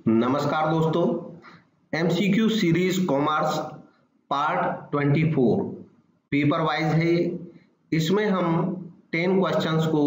नमस्कार दोस्तों, MCQ series commerce part 24 paper wise है। इसमें हम 10 क्वेश्चंस को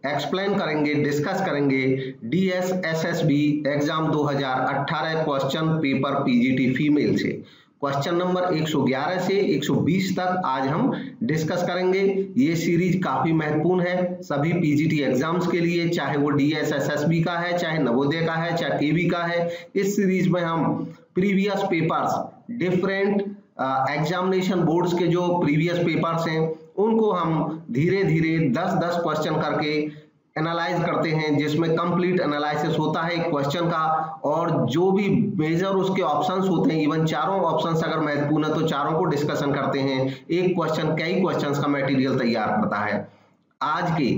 एक्सप्लेन करेंगे, डिस्कस करेंगे। DSSSB exam 2018 question paper PGT female से क्वेश्चन नंबर 111 से 120 तक आज हम डिस्कस करेंगे। ये सीरीज काफी महत्वपूर्ण है सभी पीजीटी एग्जाम्स के लिए, चाहे वो डीएसएसएसबी का है, चाहे नवोदय का है, चाहे केवी का है। इस सीरीज में हम previous papers, different examination boards के जो प्रीवियस पेपर्स हैं उनको हम धीरे धीरे 10-10 क्वेश्चन करके एनालाइज करते हैं, जिसमें कंप्लीट एनालिसिस होता है क्वेश्चन का, और जो भी मेजर उसके ऑप्शंस होते हैं, इवन चारों ऑप्शंस अगर महत्वपूर्ण है तो चारों को डिस्कशन करते हैं। एक क्वेश्चन कई क्वेश्चंस का मटेरियल तैयार करता है। आज के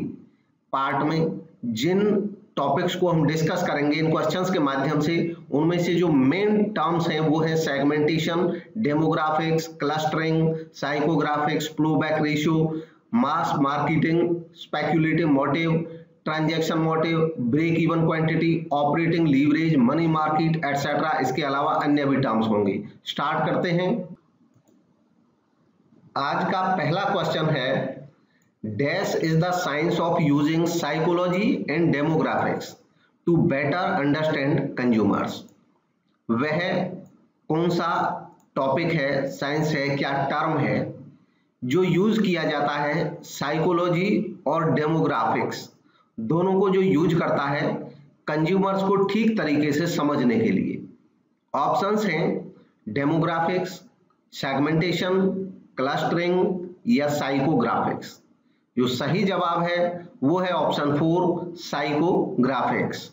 पार्ट में जिन टॉपिक्स को हम डिस्कस करेंगे इन क्वेश्चंस के माध्यम से, उनमें से जो मेन टर्म्स हैं वो है segmentation, demographics, clustering, psychographics, flowback ratio, mass marketing, speculative motive, transaction motive, break even quantity, operating leverage, money market etcetera. इसके अलावा अन्य भी टर्म्स होंगे। स्टार्ट करते हैं। आज का पहला क्वेश्चन है, dash is the science of using psychology and demographics to better understand consumers. वह कौन सा टॉपिक है, साइंस है, क्या टर्म है जो यूज किया जाता है साइकोलॉजी और डेमोग्राफिक्स दोनों को जो यूज करता है कंज्यूमर्स को ठीक तरीके से समझने के लिए। ऑप्शंस हैं डेमोग्राफिक्स, सेगमेंटेशन, क्लस्टरिंग या साइकोग्राफिक्स। जो सही जवाब है वो है ऑप्शन 4 साइकोग्राफिक्स।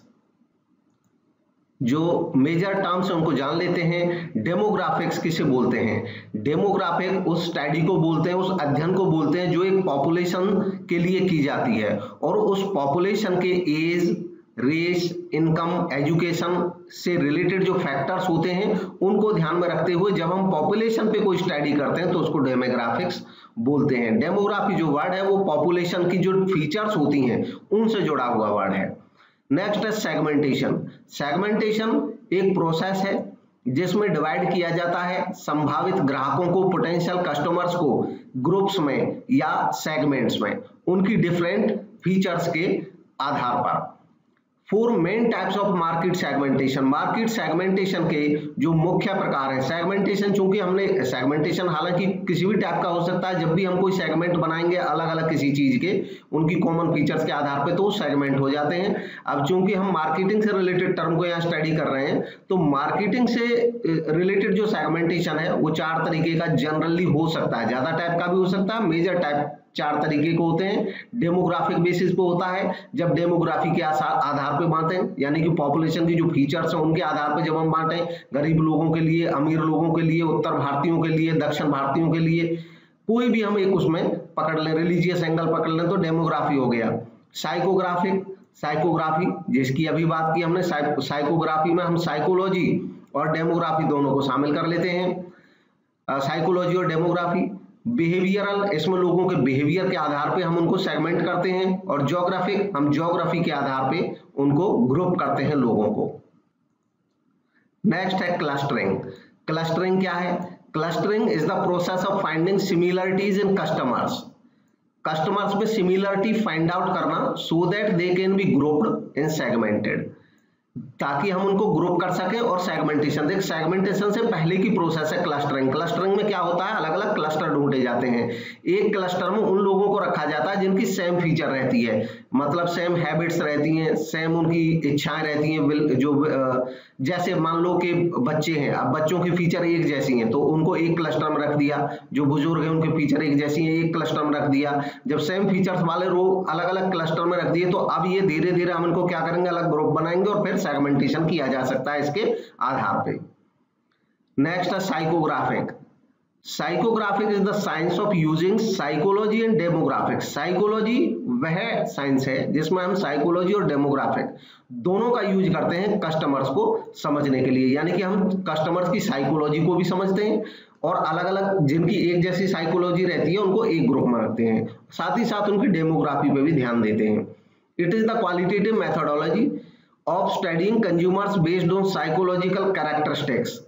जो मेजर टर्म्स हैं उनको जान लेते हैं। डेमोग्राफिक्स किसे बोलते हैं? डेमोग्राफिक उस स्टडी को बोलते हैं, उस अध्ययन को बोलते हैं जो एक पॉपुलेशन के लिए की जाती है, और उस पॉपुलेशन के एज, रेस, इनकम, एजुकेशन से रिलेटेड जो फैक्टर्स होते हैं उनको ध्यान में रखते हुए जब हम पॉपुलेशन पे कोई स्टडी करते हैं तो उसको डेमोग्राफिक्स बोलते हैं। डेमोग्राफी जो वर्ड है वो पॉपुलेशन की जो फीचर्स होती हैं उनसे जुड़ा हुआ वर्ड है। नेक्स्ट है सेगमेंटेशन। सेगमेंटेशन एक प्रोसेस है जिसमें डिवाइड किया जाता है संभावित ग्राहकों को, पोटेंशियल कस्टमर्स को ग्रुप्स में या सेगमेंट्स में उनकी डिफरेंट फीचर्स के आधार पर। 4 main types of market segmentation. Market segmentation के जो मुख्य प्रकार है, सेगमेंटेशन, चूंकि हमने सेगमेंटेशन हालांकि किसी भी टाइप का हो सकता है, जब भी हम कोई सेगमेंट बनाएंगे अलग अलग किसी चीज के उनकी कॉमन फीचर्स के आधार पे तो सेगमेंट हो जाते हैं। अब चूंकि हम मार्केटिंग से रिलेटेड टर्म को यहाँ स्टडी कर रहे हैं तो मार्केटिंग से रिलेटेड जो सेगमेंटेशन है वो 4 तरीके का जनरली हो सकता है, ज्यादा टाइप का भी हो सकता है। मेजर टाइप 4 तरीके के होते हैं। डेमोग्राफिक बेसिस पे होता है, जब डेमोग्राफी के आधार पे बांटें, यानी कि पॉपुलेशन की जो फीचर्स हैं उनके आधार पे जब हम बांटें, गरीब लोगों के लिए, अमीर लोगों के लिए, उत्तर भारतीयों के लिए, दक्षिण भारतीयों के लिए, कोई भी हम एक उसमें पकड़ लें, रिलीजियस एंगल पकड़ लें तो डेमोग्राफी हो गया। साइकोग्राफिक, साइकोग्राफी जिसकी अभी बात की हमने, साइकोग्राफी में हम साइकोलॉजी और डेमोग्राफी दोनों को शामिल कर लेते हैं। साइकोलॉजी और डेमोग्राफी। बिहेवियरल, इसमें लोगों के बिहेवियर के आधार पे हम उनको सेगमेंट करते हैं, और ज्योग्राफिक, हम ज्योग्राफी के आधार पे उनको ग्रुप करते हैं लोगों को। नेक्स्ट है क्लस्टरिंग। क्लस्टरिंग क्या है? Clustering is the process of finding similarities in customers. Customers में सिमिलरिटी फाइंड आउट करना so that they can be grouped in segmented, ताकि हम उनको ग्रुप कर सकें। और सेगमेंटेशन, देख सेगमेंटेशन से पहले की प्रोसेस है क्लस्टरिंग। क्लस्टरिंग में क्या होता है, अलग अलग क्लस्टर ढूंढे जाते हैं। एक क्लस्टर में उन लोगों को रखा जाता है जिनकी सेम फीचर रहती है, मतलब सेम हैबिट्स रहती हैं, सेम उनकी इच्छाएं रहती हैं। जो जैसे मान लो कि बच्चे हैं, अब बच्चों की फीचर एक जैसी हैं तो उनको एक क्लस्टर में रख दिया, जो बुजुर्ग हैं उनकी फीचर एक जैसी है, एक क्लस्टर में रख दिया। जब सेम फीचर्स वाले रो अलग अलग क्लस्टर में रख दिए तो अब ये धीरे धीरे हम इनको क्या करेंगे, अलग ग्रुप बनाएंगे और फिर सेगमेंटेशन किया जा सकता है इसके आधार पे। नेक्स्ट है psychographic. Psychographic is the science of using psychology and demographics. Psychology वह साइंस है जिसमें हम साइकोलॉजी और डेमोग्राफिक दोनों का यूज करते हैं कस्टमर्स को समझने के लिए, यानी कि हम कस्टमर्स की साइकोलॉजी को भी समझते हैं और अलग अलग जिनकी एक जैसी साइकोलॉजी रहती है उनको एक ग्रुप में रखते हैं, साथ ही साथ उनकी डेमोग्राफी पे भी ध्यान देते हैं। It is the qualitative methodology of studying consumers based on psychological characteristics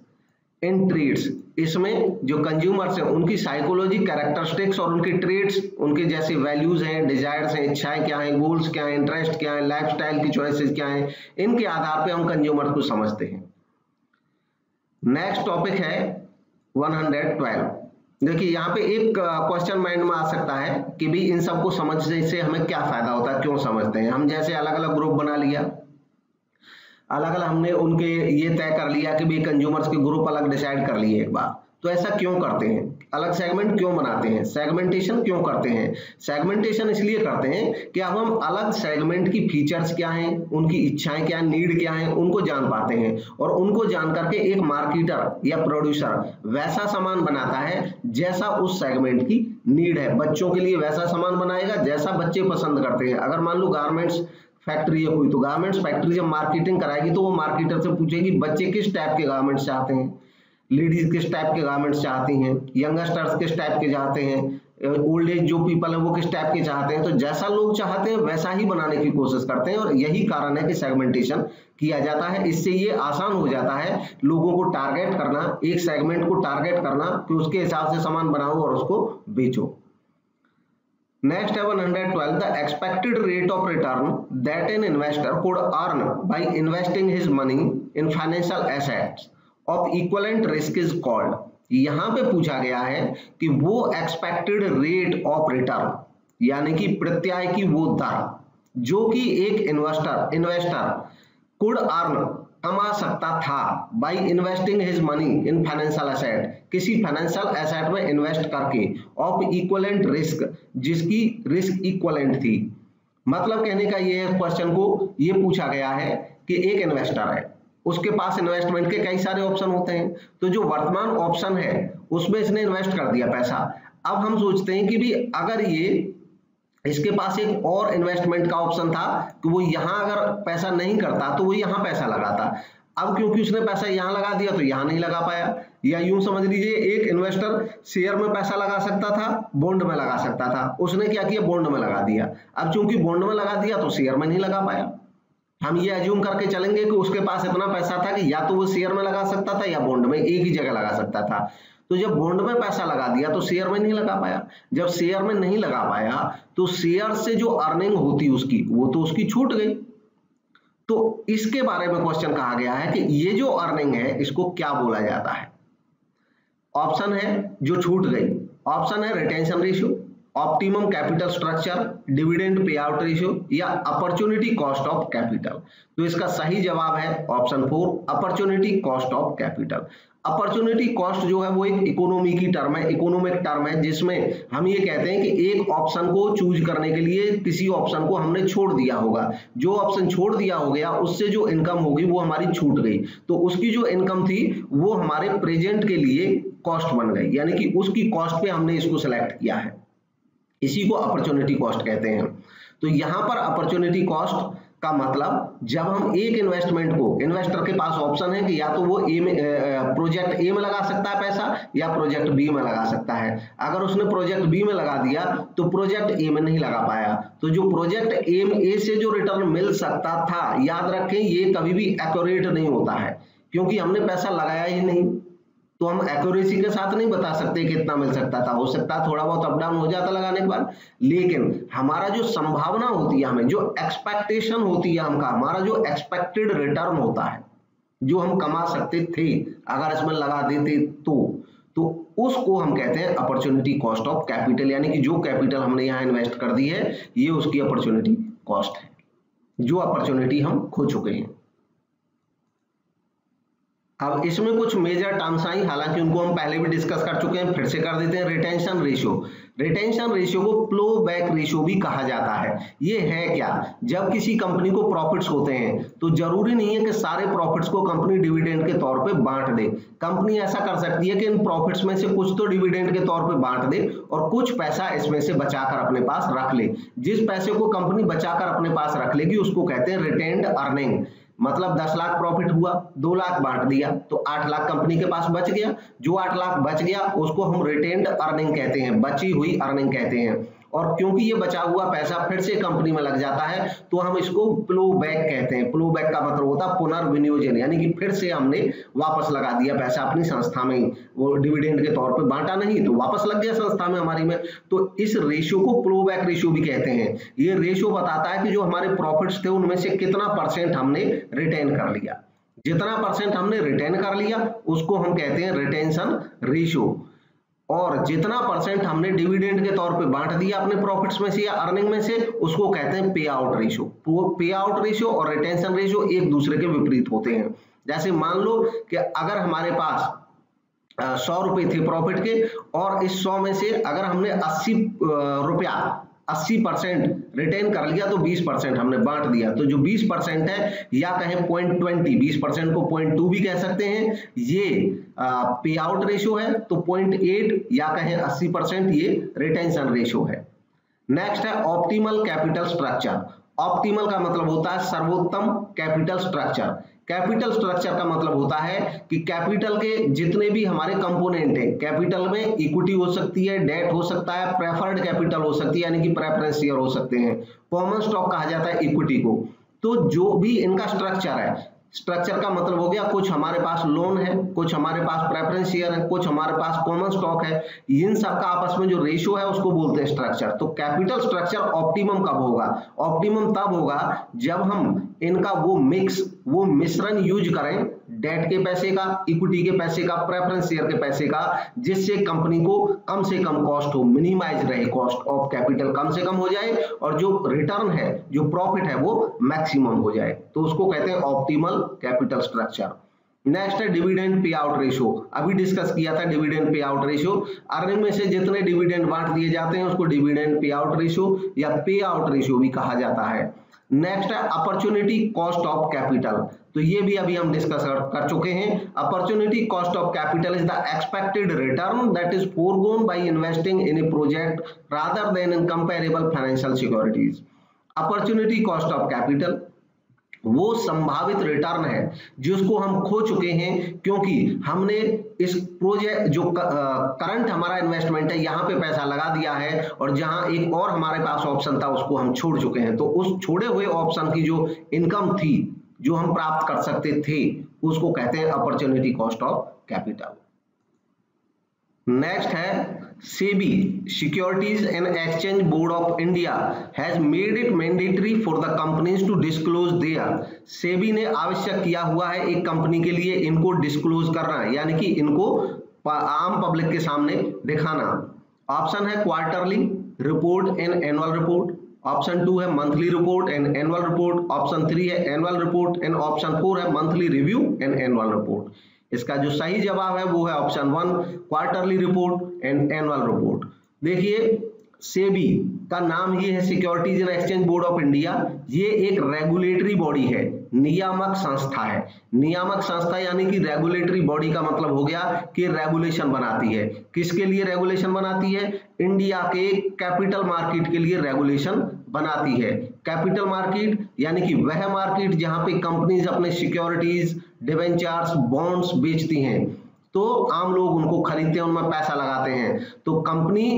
in trades. इसमें जो कंज्यूमर्स हैं उनकी साइकोलॉजी, कैरेक्टरिस्टिक्स और उनके ट्रेड्स, उनके जैसे वैल्यूज हैं, डिजायर्स हैं, इच्छाएं क्या हैं, गोल्स क्या हैं, इंटरेस्ट क्या है, लाइफस्टाइल की चॉइसेस क्या हैं, इनके आधार पे हम कंज्यूमर्स को समझते हैं। नेक्स्ट टॉपिक है 112। देखिए यहाँ पे एक क्वेश्चन माइंड में आ सकता है कि भी इन सबको समझने से हमें क्या फायदा होता है, क्यों समझते हैं हम। जैसे अलग अलग ग्रुप बना लिया, अलग अलग हमने उनके ये तय कर लिया कि भी कंज्यूमर्स के ग्रुप अलग डिसाइड कर लिए एक बार, तो ऐसा क्यों करते हैं, अलग सेगमेंट क्यों बनाते हैं, सेगमेंटेशन क्यों करते हैं। सेगमेंटेशन इसलिए करते हैं कि अब हम अलग सेगमेंट की फीचर्स क्या हैं, उनकी इच्छाएं क्या हैं, नीड क्या हैं, उनको जान पाते हैं, और उनको जान करके एक मार्केटर या प्रोड्यूसर वैसा सामान बनाता है जैसा उस सेगमेंट की नीड है। बच्चों के लिए वैसा सामान बनाएगा जैसा बच्चे पसंद करते हैं। अगर मान लो गारमेंट्स फैक्ट्री है कोई, तो गारमेंट्स फैक्ट्री जब मार्केटिंग कराएगी तो वो मार्केटर से पूछेगी बच्चे किस टाइप के गारमेंट्स चाहते हैं, लेडीज किस टाइप के गारमेंट्स चाहती हैं, यंगस्टर्स किस टाइप के चाहते हैं, ओल्ड एज जो पीपल है वो किस टाइप के चाहते हैं। तो जैसा लोग चाहते हैं वैसा ही बनाने की कोशिश करते हैं, और यही कारण है कि सेगमेंटेशन किया जाता है। इससे ये आसान हो जाता है लोगों को टारगेट करना, एक सेगमेंट को टारगेट करना कि उसके हिसाब से सामान बनाओ और उसको बेचो। Next है 112, the expected rate of return that an investor could earn by investing his money in financial assets of equivalent risk is called। यहाँ पे पूछा गया है कि वो expected rate of return यानी कि प्रत्याय की वो दर जो कि एक इन्वेस्टर could earn कमा सकता था by investing his money in financial asset, किसी फाइनेंशियल एसेट में इन्वेस्ट करके, ऑफ इक्वलेंट रिस्क जिसकी रिस्क इक्वलेंट थी। मतलब कहने का ये क्वेश्चन को ये पूछा गया है कि एक इन्वेस्टर है, उसके पास इन्वेस्टमेंट के कई सारे ऑप्शन होते हैं, तो जो वर्तमान ऑप्शन है उसमें इसने इन्वेस्ट कर दिया पैसा। अब हम सोचते हैं कि भी अगर ये इसके पास एक और इन्वेस्टमेंट का ऑप्शन था कि वो यहाँ अगर पैसा नहीं करता तो वो यहाँ पैसा लगाता। अब क्योंकि उसने पैसा यहाँ लगा दिया तो यहाँ नहीं लगा पाया। या यूं समझ लीजिए एक इन्वेस्टर शेयर में पैसा लगा सकता था, बॉन्ड में लगा सकता था, उसने क्या किया, बॉन्ड में लगा दिया। अब चूंकि बॉन्ड में लगा दिया तो शेयर में नहीं लगा पाया। हम ये एज्यूम करके चलेंगे कि उसके पास इतना पैसा था कि या तो वो शेयर में लगा सकता था या बॉन्ड में, एक ही जगह लगा सकता था। तो जब बॉन्ड में पैसा लगा दिया तो शेयर में नहीं लगा पाया। जब शेयर में नहीं लगा पाया तो शेयर से जो अर्निंग होती उसकी वो तो उसकी छूट गई। तो इसके बारे में क्वेश्चन कहा गया है कि ये जो अर्निंग है इसको क्या बोला जाता है। ऑप्शन है जो छूट गई, ऑप्शन है retention ratio, optimum capital structure, dividend pay out ratio, या अपॉर्चुनिटी कॉस्ट ऑफ कैपिटल। तो इसका सही जवाब है option 4, opportunity cost of capital. Opportunity cost जो है वो एक इकोनॉमी की टर्म है, इकोनॉमिक टर्म है, जिसमें हम ये कहते हैं कि एक ऑप्शन को चूज करने के लिए किसी ऑप्शन को हमने छोड़ दिया होगा। जो ऑप्शन छोड़ दिया हो गया उससे जो इनकम होगी वो हमारी छूट गई, तो उसकी जो इनकम थी वो हमारे प्रेजेंट के लिए कॉस्ट बन गई, यानी कि उसकी कॉस्ट पे हमने इसको सिलेक्ट किया है। इसी को अपॉर्चुनिटी कॉस्ट कहते हैं। तो यहाँ पर अपॉर्चुनिटी कॉस्ट का मतलब जब हम एक इन्वेस्टमेंट को, इन्वेस्टर के पास ऑप्शन है कि या तो वो प्रोजेक्ट ए में लगा सकता है पैसा या प्रोजेक्ट बी में लगा सकता है। अगर उसने प्रोजेक्ट बी में लगा दिया तो प्रोजेक्ट ए में नहीं लगा पाया, तो जो प्रोजेक्ट ए से जो रिटर्न मिल सकता था, याद रखें ये कभी भी एक्यूरेट नहीं होता है क्योंकि हमने पैसा लगाया ही नहीं, तो हम एक्यूरेसी के साथ नहीं बता सकते कितना मिल सकता था। हो सकता है थोड़ा बहुत अप डाउन हो जाता लगाने के बाद, लेकिन हमारा जो संभावना होती है, हमें जो एक्सपेक्टेशन होती है हमारा जो एक्सपेक्टेड रिटर्न होता है, जो हम कमा सकते थे अगर इसमें लगा देते तो उसको हम कहते हैं अपॉर्चुनिटी कॉस्ट ऑफ कैपिटल, यानी कि जो कैपिटल हमने यहाँ इन्वेस्ट कर दी है ये उसकी अपॉर्चुनिटी कॉस्ट है, जो अपॉर्चुनिटी हम खो चुके हैं। अब इसमें कुछ मेजर टर्म्स आई, हालांकि उनको हम पहले भी डिस्कस कर चुके हैं, फिर से कर देते हैं। रिटेंशन रेशियो, रिटेंशन रेशियो को फ्लो बैक रेशियो भी कहा जाता है। ये है क्या, जब किसी कंपनी को प्रॉफिट्स होते हैं तो जरूरी नहीं है कि सारे प्रॉफिट्स को कंपनी डिविडेंड के तौर पे बांट दे। कंपनी ऐसा कर सकती है कि इन प्रॉफिट्स में से कुछ तो डिविडेंड के तौर पे बांट दे और कुछ पैसा इसमें से बचाकर अपने पास रख ले। जिस पैसे को कंपनी बचाकर अपने पास रख लेगी उसको कहते हैं रिटेन्ड अर्निंग। मतलब 10 लाख प्रॉफिट हुआ, 2 लाख बांट दिया तो 8 लाख कंपनी के पास बच गया। जो 8 लाख बच गया उसको हम रिटेन्ड अर्निंग कहते हैं, बची हुई अर्निंग कहते हैं। और क्योंकि ये बचा हुआ पैसा फिर से कंपनी में लग जाता है तो हम इसको फ्लो बैक कहते हैं। फ्लो बैक का मतलब होता है पुनर्विनियोजन, यानी कि फिर से हमने वापस लगा दिया पैसा अपनी संस्था में, वो डिविडेंड के तौर पे बांटा नहीं तो वापस लग गया संस्था में हमारी में। तो इस रेशियो को फ्लो बैक रेशियो भी कहते हैं। ये रेशियो बताता है कि जो हमारे प्रॉफिट्स थे उनमें से कितना परसेंट हमने रिटेन कर लिया। जितना परसेंट हमने रिटेन कर लिया उसको हम कहते हैं रिटेंशन रेशियो, और जितना परसेंट हमने डिविडेंड के तौर पे बांट दिया अपने प्रॉफिट्स में से या अर्निंग में से उसको कहते हैं पे आउट रेशियो। वो पे आउट रेशियो और रिटेंशन रेशियो एक दूसरे के विपरीत होते हैं। जैसे मान लो कि अगर हमारे पास 100 रुपए थे प्रॉफिट के और इस 100 में से अगर हमने 80% रिटेन कर लिया तो 20% हमने बांट दिया, तो जो 20% है या कहें 0.20, 20% को 0.2 भी कह सकते हैं, ये पे आउट रेशियो है। तो 0.8 या कहें 80% ये रिटेंशन रेशियो है। नेक्स्ट है ऑप्टिमल कैपिटल स्ट्रक्चर। ऑप्टिमल का मतलब होता है सर्वोत्तम कैपिटल स्ट्रक्चर। कैपिटल स्ट्रक्चर का मतलब होता है कि कैपिटल के जितने भी हमारे कंपोनेंट हैं, कैपिटल में इक्विटी हो सकती है, डेट हो सकता है, प्रेफर्ड कैपिटल हो सकती है यानी कि प्रेफरेंस शेयर हो सकते हैं, कॉमन स्टॉक कहा जाता है इक्विटी को। तो जो भी इनका स्ट्रक्चर है, स्ट्रक्चर का मतलब हो गया कुछ हमारे पास लोन है, कुछ हमारे पास प्रेफरेंस शेयर है, कुछ हमारे पास कॉमन स्टॉक है, इन सब का आपस में जो रेशियो है उसको बोलते हैं स्ट्रक्चर। तो कैपिटल स्ट्रक्चर ऑप्टिमम कब होगा? ऑप्टिमम तब होगा जब हम इनका वो मिश्रण यूज करें, डेट के पैसे का, इक्विटी के पैसे का, प्रेफरेंस शेयर के पैसे का, जिससे कंपनी को कम से कम कॉस्ट हो, मिनिमाइज रहे, कॉस्ट ऑफ कैपिटल कम से कम हो जाए और जो रिटर्न है, जो प्रॉफिट है वो मैक्सिमम हो जाए। तो उसको कहते हैं ऑप्टिमल कैपिटल स्ट्रक्चर। नेक्स्ट है डिविडेंड पे आउट रेशियो। अभी डिस्कस किया था dividend pay out ratio. Earning में से जितने डिविडेंड बांट दिए जाते हैं उसको डिविडेंड पे आउट रेशियो या पे आउट रेशियो भी कहा जाता है। नेक्स्ट है अपॉर्चुनिटी कॉस्ट ऑफ कैपिटल। तो ये भी अभी हम डिस्कस कर चुके हैं। Opportunity cost of capital is the expected return that is forgone by investing in a project rather than in comparable financial securities. Opportunity cost of capital वो संभावित रिटर्न है जिसको हम खो चुके हैं क्योंकि हमने इस प्रोजेक्ट जो करंट हमारा इन्वेस्टमेंट है यहाँ पे पैसा लगा दिया है और जहां एक और हमारे पास ऑप्शन था उसको हम छोड़ चुके हैं। तो उस छोड़े हुए ऑप्शन की जो इनकम थी जो हम प्राप्त कर सकते थे उसको कहते हैं opportunity cost of capital. Next है SEBI, Securities and Exchange Board of India has made it mandatory for the companies to disclose their। SEBI ने आवश्यक किया हुआ है एक कंपनी के लिए इनको डिस्क्लोज करना, यानी कि इनको आम पब्लिक के सामने दिखाना। ऑप्शन है quarterly report and annual report, option 2 है monthly report and annual report, option 3 है एनुअल रिपोर्ट एंड ऑप्शन 4 है monthly review and annual report. इसका जो सही जवाब है वो है option 1 quarterly report and annual report. देखिए सेबी का नाम ये है securities and exchange board of India. ये एक रेगुलेटरी बॉडी है, नियामक संस्था है। नियामक संस्था यानी कि रेगुलेटरी बॉडी का मतलब हो गया कि रेगुलेशन बनाती है। किसके लिए रेगुलेशन बनाती है? इंडिया के कैपिटल मार्केट के लिए रेगुलेशन बनाती है। कैपिटल मार्केट यानी कि वह मार्केट जहां पे कंपनीज अपने सिक्योरिटीज, डिवेंचर्स, बॉन्ड्स बेचती हैं, तो आम लोग उनको खरीदते हैं, उनमें पैसा लगाते हैं। तो कंपनी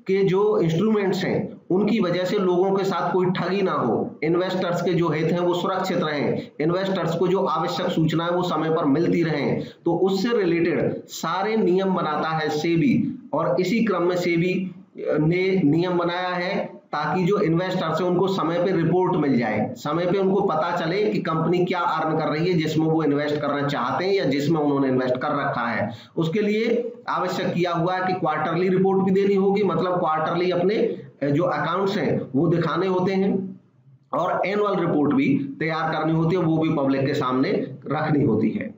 के जो इंस्ट्रूमेंट्स हैं उनकी वजह से लोगों के साथ कोई ठगी ना हो, इन्वेस्टर्स के जो हित हैं वो सुरक्षित रहें, इन्वेस्टर्स को जो आवश्यक सूचनाएं वो समय पर मिलती रहें, तो उससे रिलेटेड सारे नियम बनाता है सेबी। और इसी क्रम में सेबी ने नियम बनाया है ताकि जो इन्वेस्टर्स हैं उनको समय पे रिपोर्ट मिल जाए, समय पे उनको पता चले कि कंपनी क्या अर्न कर रही है जिसमें वो इन्वेस्ट करना चाहते हैं या जिसमें उन्होंने इन्वेस्ट कर रखा है। उसके लिए आवश्यक किया हुआ है कि क्वार्टरली रिपोर्ट भी देनी होगी, मतलब क्वार्टरली अपने जो अकाउंट्स हैं वो दिखाने होते हैं, और एनुअल रिपोर्ट भी तैयार करनी होती है, वो भी पब्लिक के सामने रखनी होती है।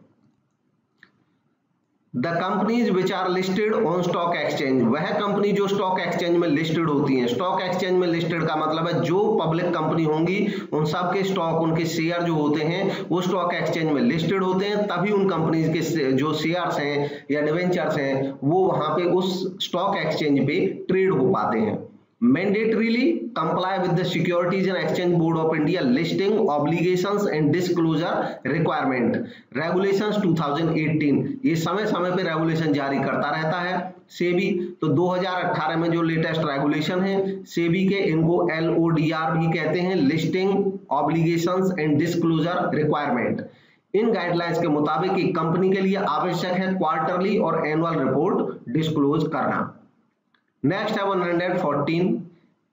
The companies which are listed on stock exchange, वह कंपनी जो स्टॉक एक्सचेंज में लिस्टेड होती हैं। स्टॉक एक्सचेंज में लिस्टेड का मतलब है जो पब्लिक कंपनी होंगी उन सब के स्टॉक, उनके शेयर जो होते हैं वो स्टॉक एक्सचेंज में लिस्टेड होते हैं, तभी उन कंपनीज के जो शेयर्स हैं या डिवेंचर्स हैं वो वहां पे उस स्टॉक एक्सचेंज पे ट्रेड हो पाते हैं। mandatorily comply with the Securities and Exchange Board of India listing obligations and disclosure requirement regulations 2018। ये समय समय पे रेगुलेशन जारी करता रहता है सेबी। तो 2018 में जो लेटेस्ट रेगुलेशन है सेबी के, इनको LODR भी कहते हैं, listing obligations and disclosure requirement. In guidelines के मुताबिक एक कंपनी के लिए आवश्यक है क्वार्टरली और एनुअल रिपोर्ट डिस्क्लोज करना। नेक्स्ट है 114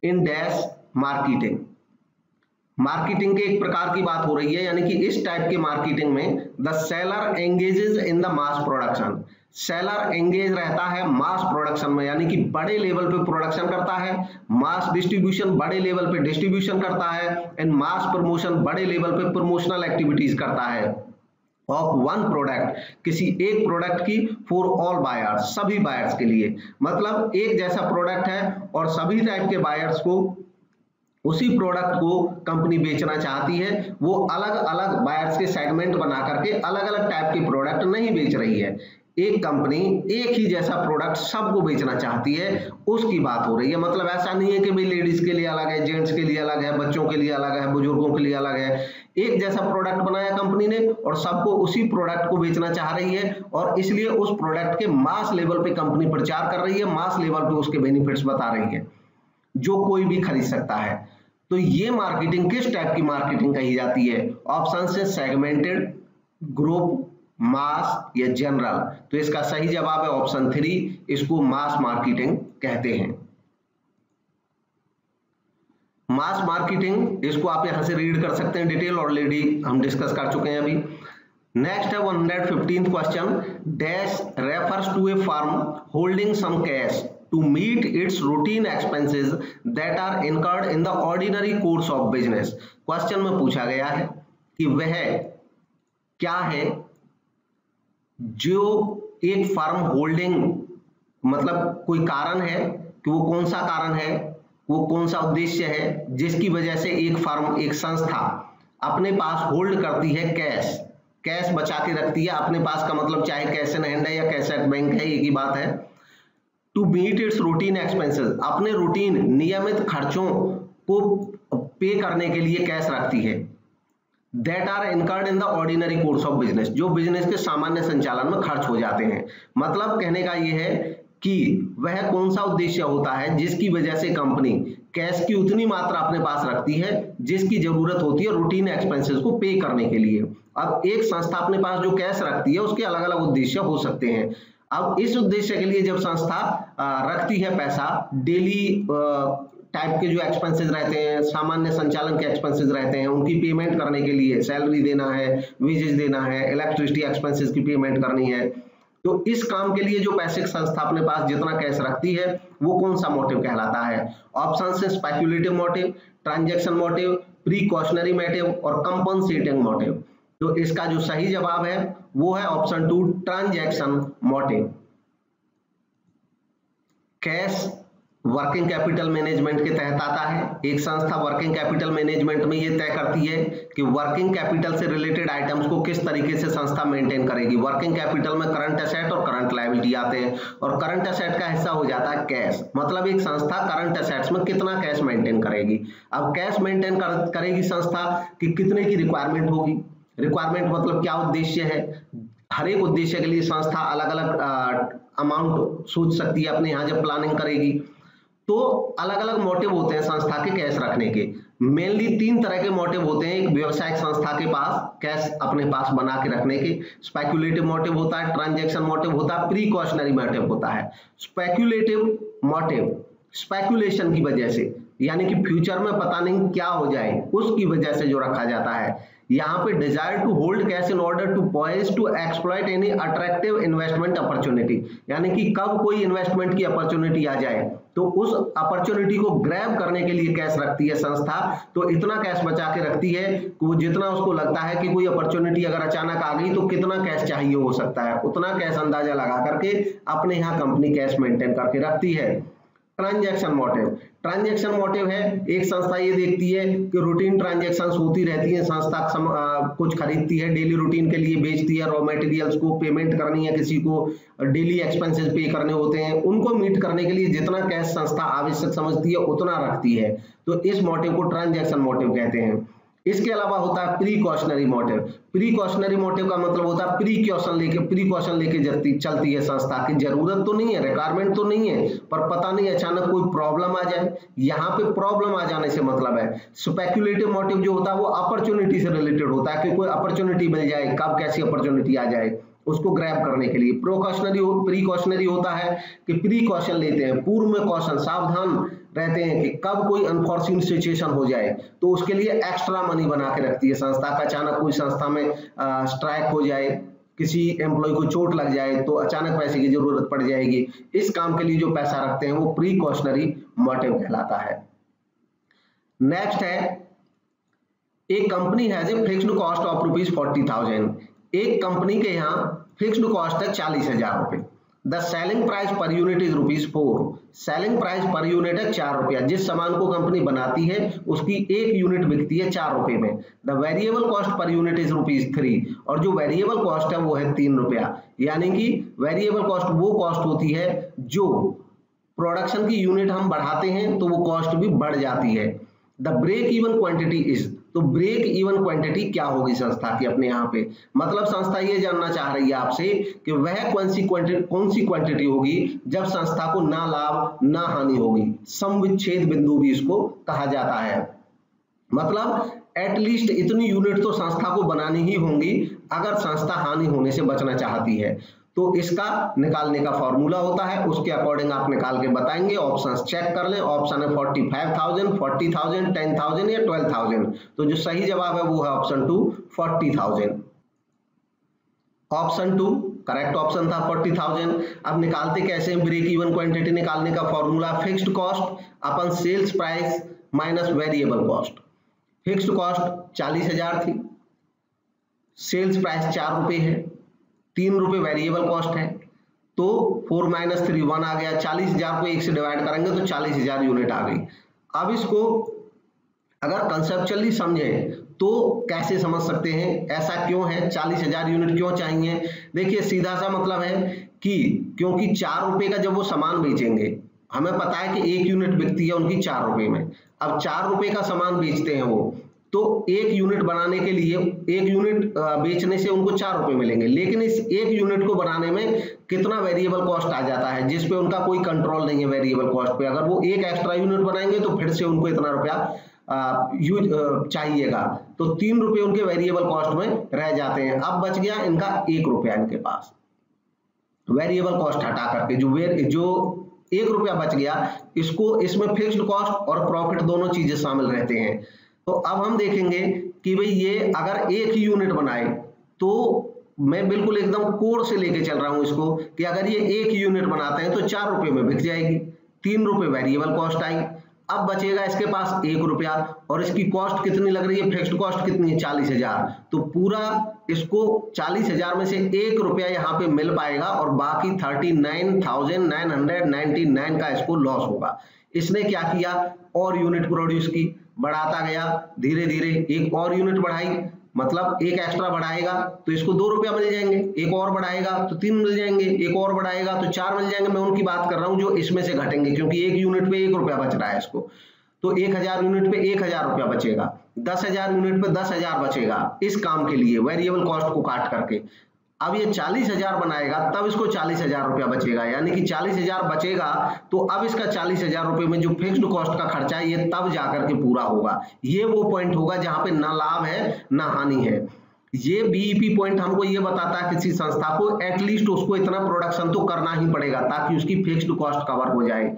इन डैश मार्केटिंग। मार्केटिंग के एक प्रकार की बात हो रही है, यानी कि इस टाइप के मार्केटिंग में the seller engages in the mass production. Seller engage रहता है मास प्रोडक्शन में, यानी कि बड़े लेवल पे प्रोडक्शन करता है, मास डिस्ट्रीब्यूशन बड़े लेवल पे डिस्ट्रीब्यूशन करता है, एंड मास प्रमोशन बड़े लेवल पे प्रमोशनल एक्टिविटीज करता है ऑफ वन प्रोडक्ट, किसी एक प्रोडक्ट की, फॉर ऑल बायर्स, सभी बायर्स के लिए। मतलब एक जैसा प्रोडक्ट है और सभी टाइप के बायर्स को उसी प्रोडक्ट को कंपनी बेचना चाहती है, वो अलग अलग बायर्स के सेगमेंट बना करके अलग अलग टाइप के प्रोडक्ट नहीं बेच रही है। एक कंपनी एक ही जैसा प्रोडक्ट सबको बेचना चाहती है, उसकी बात हो रही है। मतलब ऐसा नहीं है कि भाई लेडीज के लिए अलग है, जेंट्स के लिए अलग है, बच्चों के लिए अलग है, बुजुर्गों के लिए अलग है। एक जैसा प्रोडक्ट बनाया कंपनी ने और सबको उसी प्रोडक्ट को बेचना चाह रही है, और इसलिए उस प्रोडक्ट के मास लेवल पे कंपनी प्रचार कर रही है, मास लेवल पे उसके बेनिफिट्स बता रही है जो कोई भी खरीद सकता है। तो ये मार्केटिंग किस टाइप की मार्केटिंग कही जाती है? ऑप्शन से सेगमेंटेड, ग्रुप, मास या जनरल। तो इसका सही जवाब है ऑप्शन 3, इसको मास मार्केटिंग कहते हैं। मास मार्केटिंग, इसको आप यहां से रीड कर सकते हैं, डिटेल ऑलरेडी हम डिस्कस कर चुके हैं अभी। नेक्स्ट है 115th question, dash refers to a firm holding some cash to meet its routine expenses that are incurred in the ordinary course of business। Question में पूछा गया है कि वह क्या है जो एक फर्म होल्डिंग, मतलब कोई कारण है कि वो कौन सा कारण है, वो कौन सा उद्देश्य है जिसकी वजह से एक फर्म, एक संस्था अपने पास होल्ड करती है कैश, कैश बचा के रखती है अपने पास। का मतलब चाहे कैश इन हैंड है या कैश एट बैंक है, एक ही बात है। To meet its routine expenses, अपने रूटीन नियमित खर्चों को पे करने के लिए कैश रखती है। That are incurred in the ordinary course of business, जो बिजनेस के सामान्य संचालन में खर्च हो जाते हैं। मतलब कहने का यह है कि वह कौन सा उद्देश्य होता है जिसकी वजह से कंपनी कैश की उतनी मात्रा अपने पास रखती है जिसकी जरूरत होती है रूटीन एक्सपेंसेस को पे करने के लिए। अब एक संस्था अपने पास जो कैश रखती है उसके अलग अलग उद्देश्य हो सकते हैं। अब इस उद्देश्य के लिए जब संस्था रखती है पैसा, डेली टाइप के जो एक्सपेंसेस रहते हैं, सामान्य संचालन के एक्सपेंसेस रहते हैं, उनकी पेमेंट करने के लिए, सैलरी देना है, वेजेस देना है, इलेक्ट्रिसिटी एक्सपेंसेस की पेमेंट करनी है, तो इस काम के लिए जो पैसे संस्था अपने पास जितना कैश रखती है वो कौन सा मोटिव कहलाता है? ऑप्शन से speculative motive, transaction motive, precautionary motive और कंपनसेटिंग मोटिव। तो इसका जो सही जवाब है वो है option 2, transaction motive. Cash working capital management के तहत आता है। एक संस्था वर्किंग कैपिटल मैनेजमेंट में ये तय करती है कि वर्किंग कैपिटल से रिलेटेड आइटम्स को किस तरीके से संस्था मेंटेन करेगी। वर्किंग कैपिटल में करंट एसेट और करंट लायबिलिटी आते हैं, और करंट एसेट का हिस्सा हो जाता है कैश। मतलब एक संस्था करंट एसेट्स में कितना कैश मेंटेन करेगी। अब कैश मेंटेन करेगी संस्था कि कितने की रिक्वायरमेंट होगी। रिक्वायरमेंट मतलब क्या उद्देश्य है, हर एक उद्देश्य के लिए संस्था अलग अलग अमाउंट सोच सकती है अपने यहाँ जब प्लानिंग करेगी। तो अलग अलग मोटिव होते हैं संस्था के कैश रखने के। मेनली 3 तरह के मोटिव होते हैं एक व्यवसायिक संस्था के पास कैश अपने पास बना के रखने के। स्पेक्युलेटिव मोटिव होता है, ट्रांजैक्शन मोटिव होता है, प्रीकॉशनरी मोटिव होता है। स्पेक्युलेटिव मोटिव स्पेक्युलेशन की वजह से, यानी कि फ्यूचर में पता नहीं क्या हो जाए उसकी वजह से जो रखा जाता है। यहाँ पे desire to hold cash in order to poise to exploit any attractive investment opportunity, यानी कि कब कोई इन्वेस्टमेंट की अपॉर्चुनिटी आ जाए तो उस अपॉर्चुनिटी को ग्रैब करने के लिए कैश रखती है संस्था। तो इतना कैश बचा के रखती है कि वो जितना उसको लगता है कि कोई अपॉर्चुनिटी अगर अचानक आ गई तो कितना कैश चाहिए हो सकता है, उतना कैश अंदाजा लगा करके अपने यहाँ कंपनी कैश मेंटेन करके रखती है। ट्रांजैक्शन मोटिव, ट्रांजैक्शन मोटिव है, एक संस्था ये देखती है कि रूटीन ट्रांजैक्शंस होती रहती हैं, संस्था कुछ खरीदती है, डेली रूटीन के लिए बेचती है, रॉ मटेरियल्स को पेमेंट करनी है, किसी को डेली एक्सपेंसेस पे करने होते हैं, उनको मीट करने के लिए जितना कैश संस्था आवश्यक समझती है उतना रखती है, तो इस मोटिव को ट्रांजैक्शन मोटिव कहते हैं। इसके अलावा होता है प्रीकॉशनरी मोटिव। प्रीकॉशनरी मोटिव का मतलब होता है प्रीकॉशन लेके चलती है संस्था की, जरूरत तो नहीं है, रिक्वायरमेंट तो नहीं है, पर पता नहीं अचानक कोई प्रॉब्लम आ जाए, यहाँ पे प्रॉब्लम आ जाने से मतलब है। स्पेक्युलेटिव मोटिव जो होता है वो अपॉर्चुनिटी से रिलेटेड होता है कि कोई अपॉर्चुनिटी मिल जाए, कब कैसी अपॉर्चुनिटी आ जाए उसको ग्रैब करने के लिए। प्रीकॉशनरी होता है कि प्रीकॉशन लेते हैं, पूर्व में कॉशन, सावधान रहते हैं कि कब कोई अनफॉर्चून सिचुएशन हो जाए तो उसके लिए एक्स्ट्रा मनी बना के रखती है संस्था का। अचानक कोई संस्था में स्ट्राइक हो जाए, किसी एम्प्लॉय को चोट लग जाए तो अचानक पैसे की जरूरत पड़ जाएगी, इस काम के लिए जो पैसा रखते हैं वो प्रीकॉशनरी मोटिव कहलाता है। नेक्स्ट है, एक company has a fixed cost of ₹40,000। एक कंपनी के यहाँ फिक्स्ड कॉस्ट है 40,000 रुपए। The selling price per unit is ₹4। Selling price per unit है 4 रुपया। जिस सामान को कंपनी बनाती है उसकी एक यूनिट बिकती है 4 रुपए में। The variable cost per unit is ₹3 और जो वेरिएबल कॉस्ट है वो है 3 रुपया। यानी कि वेरिएबल कॉस्ट वो कॉस्ट होती है जो प्रोडक्शन की यूनिट हम बढ़ाते हैं तो वो कॉस्ट भी बढ़ जाती है। The break even quantity is, तो ब्रेक इवन क्वांटिटी क्या होगी संस्था की अपने यहाँ पे, मतलब संस्था ये जानना चाह रही है आपसे कि वह कौन सी क्वांटिटी होगी जब संस्था को ना लाभ ना हानि होगी। समविच्छेद बिंदु भी इसको कहा जाता है। मतलब एटलीस्ट इतनी यूनिट तो संस्था को बनानी ही होंगी अगर संस्था हानि होने से बचना चाहती है। तो इसका निकालने का फॉर्मूला होता है, उसके अकॉर्डिंग आप निकाल के बताएंगे। ऑप्शंस चेक कर लें, ऑप्शन है 45,000, 40,000, 10,000 या 12,000। तो जो सही जवाब है वो है ऑप्शन 2, 40,000। ऑप्शन 2 करेक्ट ऑप्शन था 40,000। अब निकालते कैसे हैं ब्रेक इवन क्वांटिटी निकालने का formula, fixed cost upon sales price minus variable cost. Fixed cost 40,000 थी, सेल्स प्राइस 4 रुपए है, 3 रुपए वेरिएबल कॉस्ट है, तो 4 - 3 1 आ गया। 40,000 को 1 से डिवाइड करेंगे तो 40,000 यूनिट आ गई। अब इसको अगर कंसेप्चुअली समझें तो कैसे समझ सकते हैं, ऐसा क्यों है, 40,000 यूनिट क्यों चाहिए। देखिए सीधा सा मतलब है कि क्योंकि 4 रुपए का जब वो सामान बेचेंगे, हमें पता है कि 1 यूनिट बिकती है उनकी 4 रुपए में। अब 4 रुपए का सामान बेचते हैं वो, तो 1 यूनिट बनाने के लिए 1 यूनिट बेचने से उनको 4 रुपए मिलेंगे, लेकिन इस 1 यूनिट को बनाने में कितना वेरिएबल कॉस्ट आ जाता है जिस पे उनका कोई कंट्रोल नहीं है वेरिएबल कॉस्ट पे। अगर वो 1 एक्स्ट्रा यूनिट बनाएंगे तो फिर से उनको इतना रुपया चाहिएगा, तो 3 रुपए उनके वेरिएबल कॉस्ट में रह जाते हैं। अब बच गया इनका 1 रुपया इनके पास वेरिएबल कॉस्ट हटा करके, जो 1 रुपया बच गया, इसको इसमें फिक्स्ड कॉस्ट और प्रॉफिट दोनों चीजें शामिल रहते हैं। तो अब हम देखेंगे कि भाई ये अगर 1 यूनिट बनाए, तो मैं बिल्कुल एकदम कोर से लेके चल रहा हूं इसको कि अगर ये 1 यूनिट बनाते हैं तो 4 रुपए में बिक जाएगी, 3 रुपए वेरिएबल कॉस्ट आई। अब बचेगा इसके पास 1 रुपया और इसकी कॉस्ट कितनी लग रही है, फिक्स्ड कॉस्ट कितनी है 40,000। तो पूरा इसको 40,000 में से 1 रुपया यहाँ पे मिल पाएगा और बाकी 39,999 का इसको लॉस होगा। इसने क्या किया, और यूनिट प्रोड्यूस की, बढ़ाता गया धीरे धीरे, एक और यूनिट बढ़ाई, मतलब 1 एक्स्ट्रा बढ़ाएगा तो इसको 2 रुपया मिल जाएंगे, एक और बढ़ाएगा तो 3 मिल जाएंगे, एक और बढ़ाएगा तो 4 मिल जाएंगे। मैं उनकी बात कर रहा हूं जो इसमें से घटेंगे, क्योंकि 1 यूनिट पे 1 रुपया बच रहा है इसको, तो 1000 यूनिट पे 1000 रुपया बचेगा, 10,000 यूनिट पे 10,000 बचेगा इस काम के लिए वेरिएबल कॉस्ट को काट करके। अब ये 40,000 बनाएगा तब इसको 40,000 रुपया बचेगा, यानी कि 40,000 बचेगा तो अब इसका 40,000 रुपए में जो फिक्स्ड कॉस्ट का खर्चा है ये तब जाकर के पूरा होगा। ये वो पॉइंट होगा जहां पे ना लाभ है ना हानि है। ये बीईपी पॉइंट हमको ये बताता है किसी संस्था को एटलीस्ट उसको इतना प्रोडक्शन तो करना ही पड़ेगा ताकि उसकी फिक्स्ड कॉस्ट कवर हो जाए।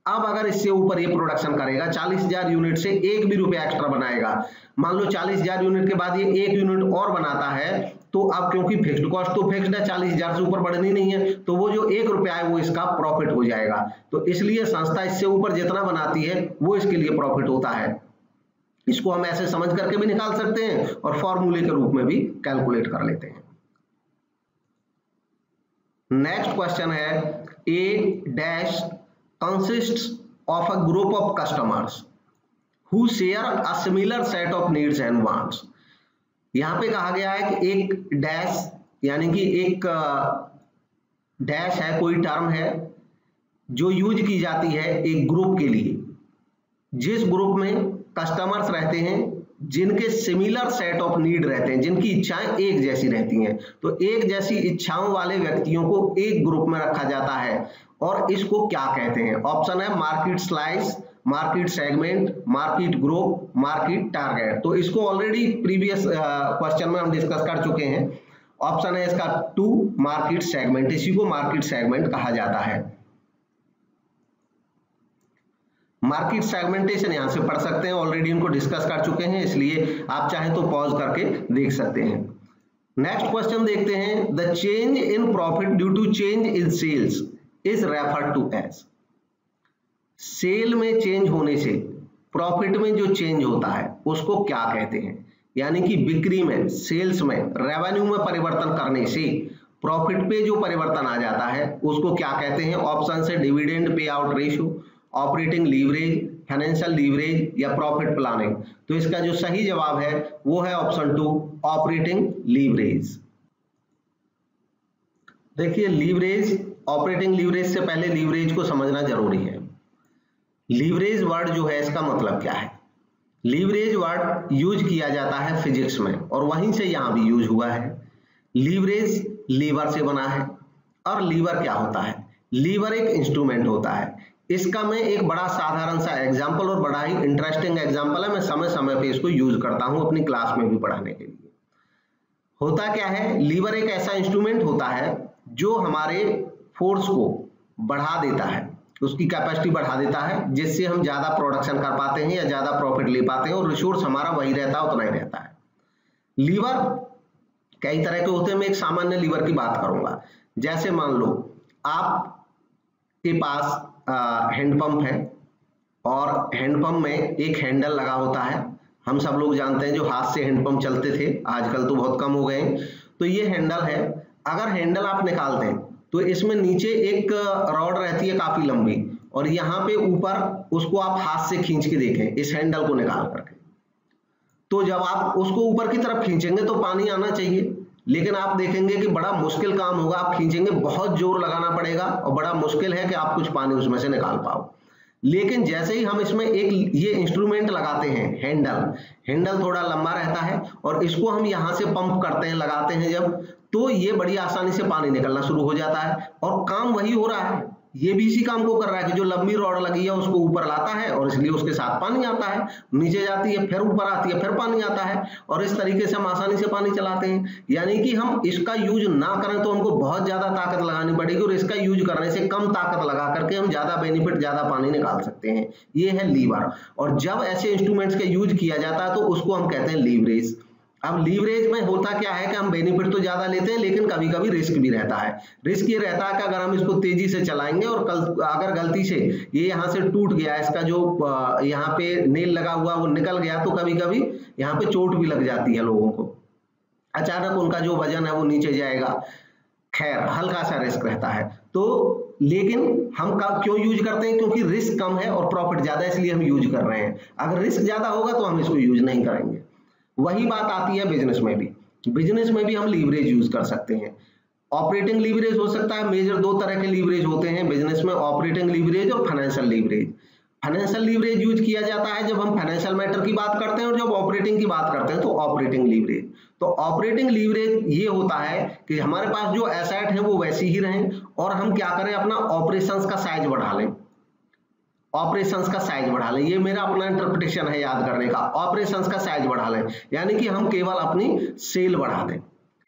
अब अगर इससे ऊपर ये प्रोडक्शन करेगा, 40,000 यूनिट से 1 भी रुपया एक्स्ट्रा बनाएगा, मान लो 40,000 यूनिट के बाद ये 1 यूनिट और बनाता है, तो अब क्योंकि फिक्स्ड कॉस्ट तो फिक्स्ड है, 40,000 से ऊपर बढ़नी नहीं है, तो वो जो 1 रुपया है वो इसका प्रॉफिट हो जाएगा। तो इसलिए संस्था इससे ऊपर जितना बनाती है वो इसके लिए प्रॉफिट होता है। इसको हम ऐसे समझ करके भी निकाल सकते हैं और फॉर्मूले के रूप में भी कैलकुलेट कर लेते हैं। नेक्स्ट क्वेश्चन है, A dash consists of a group of customers who share a similar set of needs and wants. यहाँ पे कहा गया है कि एक डैश यानी कि एक डैश है, कोई टर्म है जो यूज की जाती है एक ग्रुप के लिए, जिस ग्रुप में कस्टमर्स रहते हैं जिनके सिमिलर सेट ऑफ नीड रहते हैं, जिनकी इच्छाएं एक जैसी रहती हैं। तो एक जैसी इच्छाओं वाले व्यक्तियों को एक ग्रुप में रखा जाता है और इसको क्या कहते हैं? ऑप्शन है market slice, market segment, market group, market target. तो इसको ऑलरेडी प्रीवियस क्वेश्चन में हम डिस्कस कर चुके हैं। ऑप्शन है इसका 2 मार्केट सेगमेंट, इसी को मार्केट सेगमेंट कहा जाता है। मार्केट सेगमेंटेशन यहां से पढ़ सकते हैं, ऑलरेडी इनको डिस्कस कर चुके हैं, इसलिए आप चाहें तो पॉज करके देख सकते हैं। नेक्स्ट क्वेश्चन देखते हैं। The change in profit due to change in sales is referred to as. Sale में चेंज होने से प्रॉफिट में जो चेंज होता है उसको क्या कहते हैं? यानी कि बिक्री में, सेल्स में, रेवेन्यू में परिवर्तन करने से प्रॉफिट पे जो परिवर्तन आ जाता है उसको क्या कहते हैं? ऑप्शन से dividend pay out ratio, operating leverage, financial leverage या प्रॉफिट प्लानिंग। तो इसका जो सही जवाब है वो है ऑप्शन 2 ऑपरेटिंग लीवरेज। देखिए लीवरेज, ऑपरेटिंग लीवरेज से पहले लीवरेज को समझना जरूरी है। लीवरेज वर्ड जो है इसका मतलब क्या है? लीवरेज वर्ड यूज किया जाता है फिजिक्स में और वहीं से यहां भी यूज हुआ है। लीवरेज लीवर से बना है और लीवर क्या होता है? लीवर एक इंस्ट्रूमेंट होता है। इसका मैं एक बड़ा साधारण सा एग्जांपल और बड़ा ही इंटरेस्टिंग एग्जांपल है, मैं समय समय पे इसको यूज करता हूं अपनी क्लास में भी पढ़ाने के लिए। होता क्या है? लीवर एक ऐसा इंस्ट्रूमेंट होता है जो हमारे फोर्स को बढ़ा देता है, उसकी कैपेसिटी बढ़ा देता है, जिससे हम ज्यादा प्रोडक्शन कर पाते हैं या ज्यादा प्रॉफिट ले पाते हैं और रिसोर्स हमारा वही रहता है, उतना ही रहता है। लीवर कई तरह के होते हैं, मैं एक सामान्य लीवर की बात करूंगा। जैसे मान लो आपके पास हैंडपंप है और हैंडपंप में एक हैंडल लगा होता है। हम सब लोग जानते हैं जो हाथ से हैंडपंप चलते थे, आजकल तो बहुत कम हो गए हैं। तो ये हैंडल है, अगर हैंडल आप निकाल दें तो इसमें नीचे एक रॉड रहती है काफी लंबी और यहाँ पे ऊपर उसको आप हाथ से खींच के देखें इस हैंडल को निकाल करके, तो जब आप उसको ऊपर की तरफ खींचेंगे तो पानी आना चाहिए, लेकिन आप देखेंगे कि बड़ा मुश्किल काम होगा। आप खींचेंगे, बहुत जोर लगाना पड़ेगा और बड़ा मुश्किल है कि आप कुछ पानी उसमें से निकाल पाओ। लेकिन जैसे ही हम इसमें एक ये इंस्ट्रूमेंट लगाते हैं, हैंडल थोड़ा लंबा रहता है और इसको हम यहाँ से पंप करते हैं, लगाते हैं जब, तो ये बड़ी आसानी से पानी निकलना शुरू हो जाता है और काम वही हो रहा है। ये भी इसी काम को कर रहा है कि जो लंबी रॉड लगी है उसको ऊपर लाता है और इसलिए उसके साथ पानी आता है, नीचे जाती है, फिर ऊपर आती है, फिर पानी आता है और इस तरीके से हम आसानी से पानी चलाते हैं। यानी कि हम इसका यूज ना करें तो हमको बहुत ज्यादा ताकत लगानी पड़ेगी और इसका यूज करने से कम ताकत लगा करके हम ज्यादा बेनिफिट, ज्यादा पानी निकाल सकते हैं। ये है लीवर। और जब ऐसे इंस्ट्रूमेंट्स का यूज किया जाता है तो उसको हम कहते हैं लीवरेज। अब लीवरेज में होता क्या है कि हम बेनिफिट तो ज्यादा लेते हैं लेकिन कभी कभी रिस्क भी रहता है। रिस्क ये रहता है कि अगर हम इसको तेजी से चलाएंगे और अगर गलती से ये यहाँ से टूट गया, इसका जो यहाँ पे नेल लगा हुआ वो निकल गया, तो कभी कभी यहाँ पे चोट भी लग जाती है लोगों को, अचानक उनका जो वजन है वो नीचे जाएगा। खैर हल्का सा रिस्क रहता है। तो लेकिन हम क्यों यूज करते हैं? क्योंकि रिस्क कम है और प्रॉफिट ज्यादा है, इसलिए हम यूज कर रहे हैं। अगर रिस्क ज्यादा होगा तो हम इसको यूज नहीं करेंगे। वही बात आती है बिजनेस में भी। बिजनेस में भी हम लीवरेज यूज कर सकते हैं। ऑपरेटिंग लीवरेज हो सकता है, मेजर 2 तरह के लीवरेज होते हैं बिजनेस में, ऑपरेटिंग लीवरेज और financial leverage. Financial leverage use किया जाता है जब हम फाइनेंशियल मैटर की बात करते हैं और जब ऑपरेटिंग की बात करते हैं तो ऑपरेटिंग लीवरेज। तो ऑपरेटिंग लीवरेज ये होता है कि हमारे पास जो एसेट है वो वैसी ही रहें और हम क्या करें, अपना ऑपरेशंस का साइज बढ़ा लें। ऑपरेशंस का साइज बढ़ा लें, ये मेरा अपना इंटरप्रिटेशन है याद करने का। ऑपरेशंस का साइज बढ़ा लें यानी कि हम केवल अपनी सेल बढ़ा दें,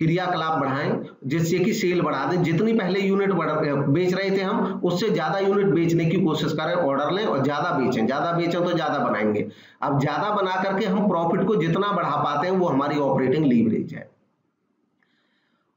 क्रियाकलाप बढ़ाएं जिससे कि सेल बढ़ा दें। जितनी पहले यूनिट बेच रहे थे हम, उससे ज्यादा यूनिट बेचने की कोशिश करें, ऑर्डर लें और ज्यादा बेचें तो ज्यादा बनाएंगे। अब ज्यादा बना करके हम प्रॉफिट को जितना बढ़ा पाते हैं वो हमारी ऑपरेटिंग लीवरेज है।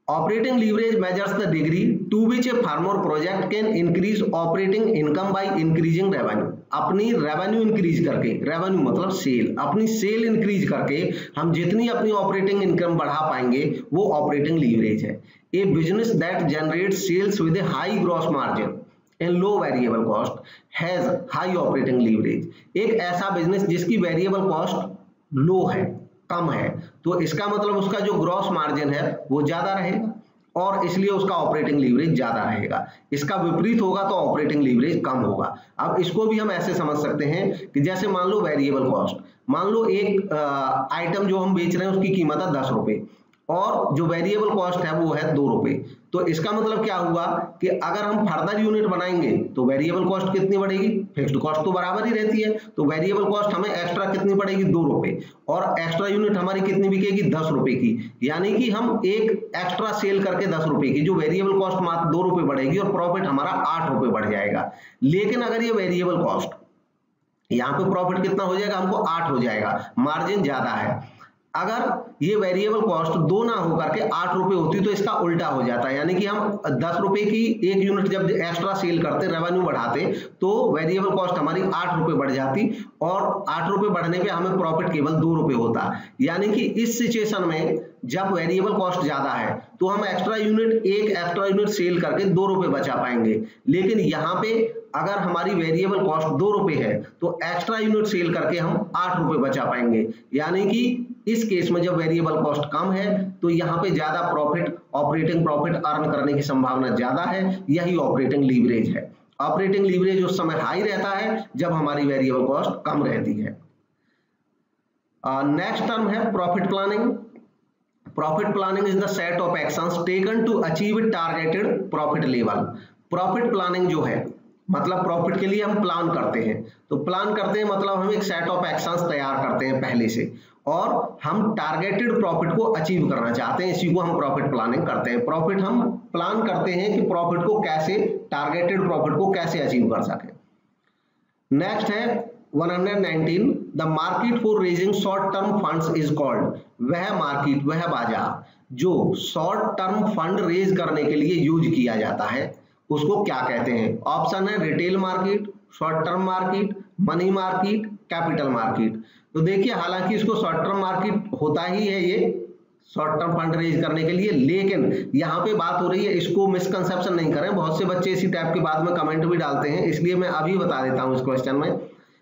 Operating leverage measures the degree to which a firm or project can increase operating income by increasing revenue। अपनी रेवेन्यू इंक्रीज करके, रेवेन्यू मतलब सेल, अपनी सेल इंक्रीज करके हम जितनी अपनी ऑपरेटिंग इनकम बढ़ा पाएंगे वो ऑपरेटिंग लीवरेज है। A business that generate sales with a high gross margin in low variable cost has high operating leverage. एक ऐसा बिजनेस जिसकी वेरिएबल कॉस्ट लो है, कम है, तो इसका मतलब उसका जो ग्रॉस मार्जिन है वो ज्यादा रहेगा और इसलिए उसका ऑपरेटिंग लीवरेज ज्यादा रहेगा। इसका विपरीत होगा तो ऑपरेटिंग लीवरेज कम होगा। अब इसको भी हम ऐसे समझ सकते हैं कि जैसे मान लो वेरिएबल कॉस्ट, मान लो एक आइटम जो हम बेच रहे हैं उसकी कीमत है 10 रुपए और जो वेरिएबल कॉस्ट है वो है 2 रुपए। तो इसका मतलब क्या हुआ कि अगर हम फर्दर यूनिट बनाएंगे तो वेरिएबल कॉस्ट कितनी बढ़ेगी, फिक्स्ड कॉस्ट तो बराबर ही रहती है, तो वेरिएबल कॉस्ट हमें एक्स्ट्रा कितनी पड़ेगी 2 रुपए और एक्स्ट्रा यूनिट हमारी कितनी बिकेगी 10 रुपए की। यानी कि हम एक एक्स्ट्रा सेल करके 10 रुपए की, जो वेरिएबल कॉस्ट मात्र 2 रुपए बढ़ेगी और प्रॉफिट हमारा 8 रुपए बढ़ जाएगा। लेकिन अगर ये वेरिएबल कॉस्ट, यहाँ पे प्रॉफिट कितना हो जाएगा, हमको 8 हो जाएगा, मार्जिन ज्यादा है। अगर ये वेरिएबल कॉस्ट 2 ना होकर के 8 रुपए होती तो इसका उल्टा हो जाता है, यानी कि हम 10 रुपए की एक यूनिट जब एक्स्ट्रा सेल करते, रेवेन्यू बढ़ाते, तो वेरिएबल कॉस्ट हमारी 8 रुपए बढ़ जाती और 8 रुपए बढ़ने पे हमें प्रॉफिट केवल 2 रुपए होता। यानी कि इस सिचुएशन में जब वेरिएबल कॉस्ट ज्यादा है तो हम एक एक्स्ट्रा यूनिट सेल करके 2 रुपए बचा पाएंगे। लेकिन यहाँ पे अगर हमारी वेरिएबल कॉस्ट 2 रुपए है तो एक्स्ट्रा यूनिट सेल करके हम 8 रुपए बचा पाएंगे। यानी कि इस केस में जब वेरिएबल कॉस्ट कम है तो यहाँ पे ज्यादा प्रॉफिट, ऑपरेटिंग प्रॉफिट अर्न करने की संभावना ज्यादा है। यही ऑपरेटिंग लीवरेज है। ऑपरेटिंग लीवरेज उस समय हाई रहता है जब हमारी वेरिएबल कॉस्ट कम रहती है। नेक्स्ट टर्म है profit planning. Profit planning is the set of actions taken to achieve targeted profit level. Profit planning जो है मतलब प्रॉफिट के लिए हम प्लान करते हैं, तो प्लान करते हैं मतलब हम एक सेट ऑफ एक्शंस तैयार करते हैं पहले से और हम टारगेटेड प्रॉफिट को अचीव करना चाहते हैं, इसी को हम प्रॉफिट प्लानिंग करते हैं। प्रॉफिट हम प्लान करते हैं कि प्रॉफिट को कैसे, टारगेटेड प्रॉफिट को कैसे अचीव कर सके। नेक्स्ट है 119, the market for raising short term funds is called. वह मार्केट, वह बाजार जो शॉर्ट टर्म फंड रेज करने के लिए यूज किया जाता है उसको क्या कहते हैं? ऑप्शन है retail market, short term market, money market, capital market. तो देखिए हालांकि इसको शॉर्ट टर्म मार्केट होता ही है ये शॉर्ट टर्म फंड रेज करने के लिए, लेकिन यहाँ पे बात हो रही है, इसको मिसकंसेप्शन नहीं करें। बहुत से बच्चे इसी टाइप के बाद में कमेंट भी डालते हैं, इसलिए मैं अभी बता देता हूँ इस क्वेश्चन में।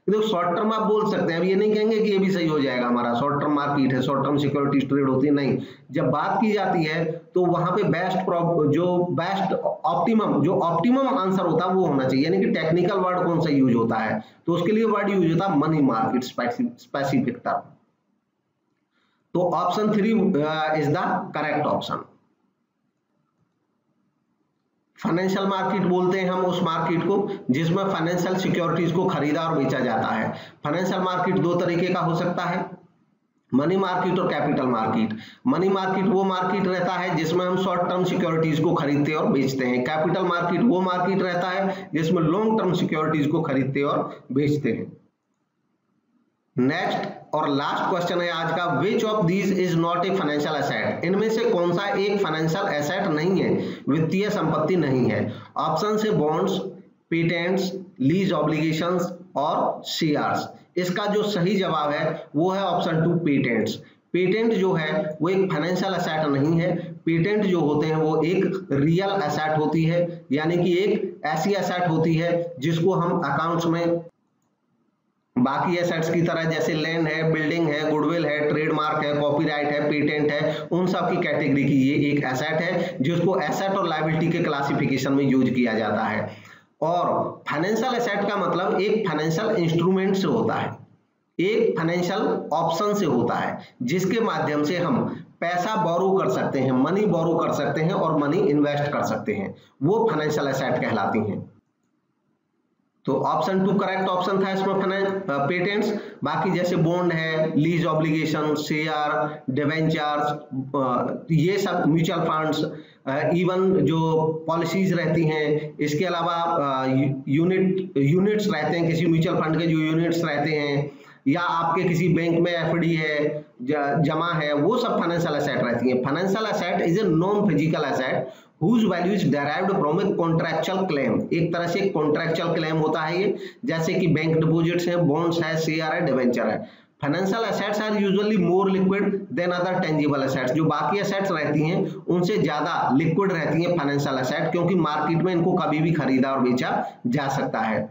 देखो शॉर्ट टर्म आप बोल सकते हैं, अब ये नहीं कहेंगे कि ये भी सही हो जाएगा, हमारा शॉर्ट टर्म मार्केट है, शॉर्ट टर्म सिक्योरिटीज ट्रेड होती है, नहीं। जब बात की जाती है तो वहां पे ऑप्टिमम आंसर होता है वो होना चाहिए, यानी कि टेक्निकल वर्ड कौन सा यूज होता है, तो उसके लिए वर्ड यूज होता है मनी मार्केट स्पेसिफिक टर्म। तो option 3 is the correct option. Financial market बोलते हैं हम उस मार्केट को जिसमें फाइनेंशियल सिक्योरिटीज को खरीदा और बेचा जाता है। फाइनेंशियल मार्केट 2 तरीके का हो सकता है, मनी मार्केट और कैपिटल मार्केट। मनी मार्केट वो मार्केट रहता है जिसमें हम शॉर्ट टर्म सिक्योरिटीज को खरीदते और बेचते हैं। कैपिटल मार्केट वो मार्केट रहता है जिसमें लॉन्ग टर्म सिक्योरिटीज को खरीदते और बेचते हैं। नेक्स्ट और लास्ट क्वेश्चन है आज का, which of these is not a financial asset. इनमें से कौन सा एक फाइनेंशियल एसेट नहीं है, वित्तीय संपत्ति नहीं है? ऑप्शन से बॉन्ड्स, पेटेंट्स, लीज ऑब्लिगेशंस और शेयर्स। इसका जो सही जवाब है वो है ऑप्शन 2 पेटेंट्स। पेटेंट जो है वो एक फाइनेंशियल एसेट नहीं है। पेटेंट जो होते हैं वो एक रियल एसेट होती है, यानी कि एक ऐसी एसेट होती है जिसको हम अकाउंट्स में बाकी एसेट्स की तरह, जैसे लैंड है, बिल्डिंग है, गुडविल है, ट्रेडमार्क है, कॉपीराइट है, पेटेंट है, उन सब की कैटेगरी की ये एक एसेट है जिसको एसेट और लायबिलिटी के क्लासिफिकेशन में यूज किया जाता है। और फाइनेंशियल एसेट का मतलब एक फाइनेंशियल इंस्ट्रूमेंट से होता है, एक फाइनेंशियल ऑप्शन से होता है जिसके माध्यम से हम पैसा बोरो कर सकते हैं, मनी बोरो कर सकते हैं और मनी इन्वेस्ट कर सकते हैं, वो फाइनेंशियल एसेट कहलाती हैं। तो ऑप्शन 2 करेक्ट ऑप्शन था इसमें पेटेंट्स। बाकी जैसे बॉन्ड है, लीज ऑब्लिगेशन, शेयर, डिवेंचर्स, ये सब म्यूचुअल फंड्स, इवन जो पॉलिसीज रहती हैं, इसके अलावा यूनिट्स रहते हैं, किसी म्यूचुअल फंड के जो यूनिट्स रहते हैं, या आपके किसी बैंक में एफडी है, जमा है, वो सब फाइनेंशियल एसेट रहती है। Financial asset is a non physical asset whose value is derived from a contractual claim। एक तरह से कॉन्ट्रेक्चुअल क्लेम होता है ये, जैसे कि बैंक डिपॉजिट्स है, बॉन्ड्स है, शेयर है, डिवेंचर है। Financial assets are usually more liquid than other tangible assets. जो बाकी एसेट्स रहती हैं उनसे ज्यादा लिक्विड रहती हैं फाइनेंशियल एसेट, क्योंकि मार्केट में इनको कभी भी खरीदा और बेचा जा सकता है।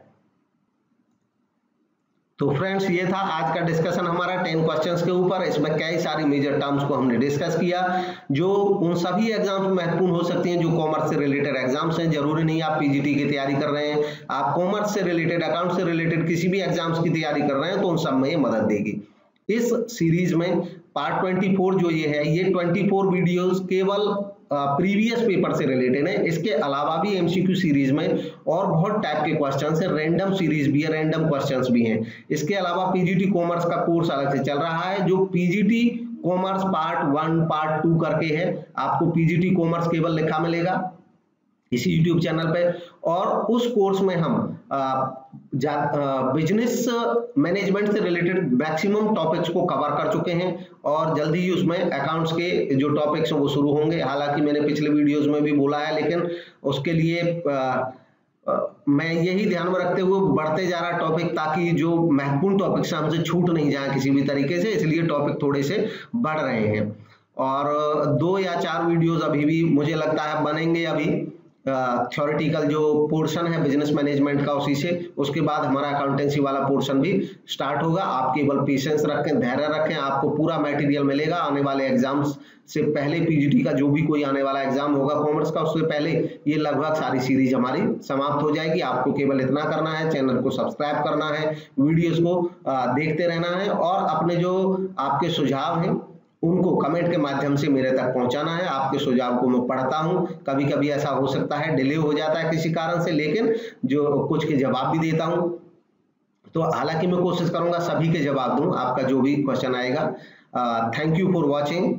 तो फ्रेंड्स ये था आज का डिस्कशन हमारा 10 क्वेश्चंस के ऊपर। इसमें कई सारी मेजर टर्म्स को हमने डिस्कस किया जो उन सभी एग्जाम्स में महत्वपूर्ण हो सकती हैं जो कॉमर्स से रिलेटेड एग्जाम्स हैं। जरूरी नहीं आप पीजीटी की तैयारी कर रहे हैं, आप कॉमर्स से रिलेटेड, अकाउंट से रिलेटेड किसी भी एग्जाम्स की तैयारी कर रहे हैं तो उन सब में ये मदद देगी। इस सीरीज में पार्ट 24 जो ये है, ये 24 वीडियोज केवल प्रीवियस पेपर से रिलेटेड है। इसके अलावा भी एमसीक्यू सीरीज में और बहुत टाइप के क्वेश्चंस है, रैंडम सीरीज भी है, रैंडम क्वेश्चंस भी हैं। इसके अलावा पीजीटी कॉमर्स का कोर्स अलग से चल रहा है जो पीजीटी कॉमर्स पार्ट 1 पार्ट 2 करके है। आपको पीजीटी कॉमर्स केवल लिखा मिलेगा इसी YouTube चैनल पे, और उस कोर्स में हम बिजनेस मैनेजमेंट से रिलेटेड मैक्सिमम टॉपिक्स को कवर कर चुके हैं और जल्दी ही उसमें अकाउंट्स के जो टॉपिक्स हैं वो शुरू होंगे। हालांकि मैंने पिछले वीडियोस में भी बोला है, लेकिन उसके लिए मैं यही ध्यान में रखते हुए बढ़ते जा रहा टॉपिक, ताकि जो महत्वपूर्ण टॉपिक्स हमसे छूट नहीं जाए किसी भी तरीके से, इसलिए टॉपिक थोड़े से बढ़ रहे हैं। और 2 या 4 वीडियोस अभी भी मुझे लगता है बनेंगे अभी थ्योरेटिकल जो पोर्शन है बिजनेस मैनेजमेंट का, उसी से उसके बाद हमारा अकाउंटेंसी वाला पोर्शन भी स्टार्ट होगा। आप केवल पेशेंस रखें, धैर्य रखें, आपको पूरा मटेरियल मिलेगा। आने वाले एग्जाम्स से पहले पीजीटी का जो भी कोई आने वाला एग्जाम होगा कॉमर्स का, उससे पहले ये लगभग सारी सीरीज हमारी समाप्त हो जाएगी। आपको केवल इतना करना है, चैनल को सब्सक्राइब करना है, वीडियोज को देखते रहना है और अपने जो आपके सुझाव हैं उनको कमेंट के माध्यम से मेरे तक पहुंचाना है। आपके सुझाव को मैं पढ़ता हूं, कभी कभी ऐसा हो सकता है डिले हो जाता है किसी कारण से, लेकिन जो कुछ के जवाब भी देता हूं। तो हालांकि मैं कोशिश करूंगा सभी के जवाब दूं, आपका जो भी क्वेश्चन आएगा। Thank you for watching.